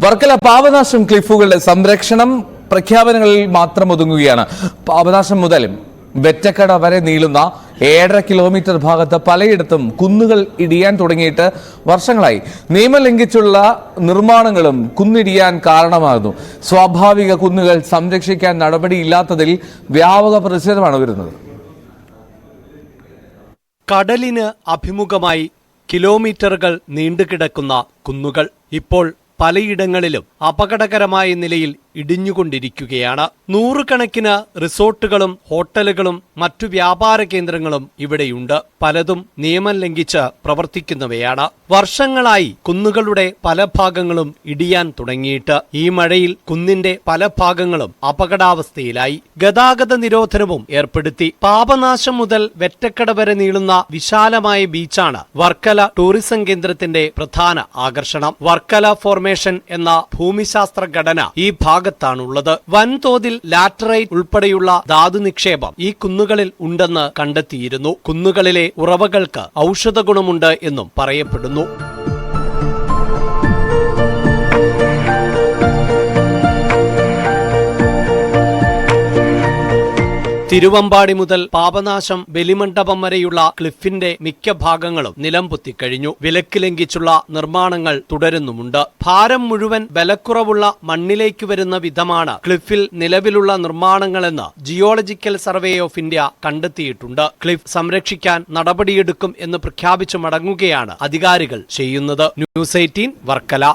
വർക്കല പാപനാശം ക്ലിഫുകളുടെ സംരക്ഷണം പ്രഖ്യാപനങ്ങളിൽ മാത്രം ഒതുങ്ങുകയാണ്. പാപനാശം മുതൽ വെറ്റക്കട വരെ നീളുന്ന 1.5 കിലോമീറ്റർ ഭാഗത്ത് പലയിടത്തും കുന്നുകൾ ഇടിയാൻ തുടങ്ങിയിട്ട് വർഷങ്ങളായി. നിയമം ലംഘിച്ചുള്ള നിർമ്മാണങ്ങളും കുന്നിടിയാൻ കാരണമാകുന്നു. സ്വാഭാവിക കുന്നുകൾ സംരക്ഷിക്കാൻ നടപടിയില്ലാത്തതിൽ വ്യാപക പ്രതിഷേധമാണ് വരുന്നത്. കടലിന് അഭിമുഖമായി കിലോമീറ്ററുകൾ നീണ്ടുകിടക്കുന്ന കുന്നുകൾ ഇപ്പോൾ പലയിടങ്ങളിലും അപകടകരമായ നിലയിൽ ഇടിഞ്ഞുകൊണ്ടിരിക്കുകയാണ്. നൂറുകണക്കിന് റിസോർട്ടുകളും ഹോട്ടലുകളും മറ്റു വ്യാപാര കേന്ദ്രങ്ങളും ഇവിടെയുണ്ട്. പലതും നിയമം ലംഘിച്ച് പ്രവർത്തിക്കുന്നവയാണ്. വർഷങ്ങളായി കുന്നുകളുടെ പല ഭാഗങ്ങളും ഇടിയാൻ തുടങ്ങിയിട്ട് ഈ മഴയിൽ കുന്നിന്റെ പല ഭാഗങ്ങളും അപകടാവസ്ഥയിലായി. ഗതാഗത നിരോധനവും ഏർപ്പെടുത്തി. പാപനാശം മുതൽ വെറ്റക്കട വരെ നീളുന്ന വിശാലമായ ബീച്ചാണ് വർക്കല ടൂറിസം കേന്ദ്രത്തിന്റെ പ്രധാന ആകർഷണം. വർക്കല ഫോർമേഷൻ എന്ന ഭൂമിശാസ്ത്ര ഘടന ഈ ഭാഗത്താണുള്ളത്. വൻതോതിൽ ലാറ്ററൈറ്റ് ഉൾപ്പെടെയുള്ള ധാതു നിക്ഷേപം ഈ കുന്നുകളിൽ ഉണ്ടെന്ന് കണ്ടെത്തിയിരുന്നു. കുന്നുകളിലെ ഉറവകൾക്ക് ഔഷധ ഗുണമുണ്ട് എന്നും പറയപ്പെടുന്നു. തിരുവമ്പാടി മുതൽ പാപനാശം ബലിമണ്ഡപം വരെയുള്ള ക്ലിഫിന്റെ മിക്ക ഭാഗങ്ങളും നിലം പൊത്തിക്കഴിഞ്ഞു. വിലക്ക് ലംഘിച്ചുള്ള നിർമ്മാണങ്ങൾ തുടരുന്നുമുണ്ട്. ഭാരം മുഴുവൻ ബലക്കുറവുള്ള മണ്ണിലേക്ക് വരുന്ന വിധമാണ് ക്ലിഫിൽ നിലവിലുള്ള നിർമ്മാണങ്ങളെന്ന് ജിയോളജിക്കൽ സർവേ ഓഫ് ഇന്ത്യ കണ്ടെത്തിയിട്ടുണ്ട്. ക്ലിഫ് സംരക്ഷിക്കാൻ നടപടിയെടുക്കും എന്ന് പ്രഖ്യാപിച്ചു മടങ്ങുകയാണ് അധികാരികൾ ചെയ്യുന്നത്. ന്യൂസ് 18 വർക്കല.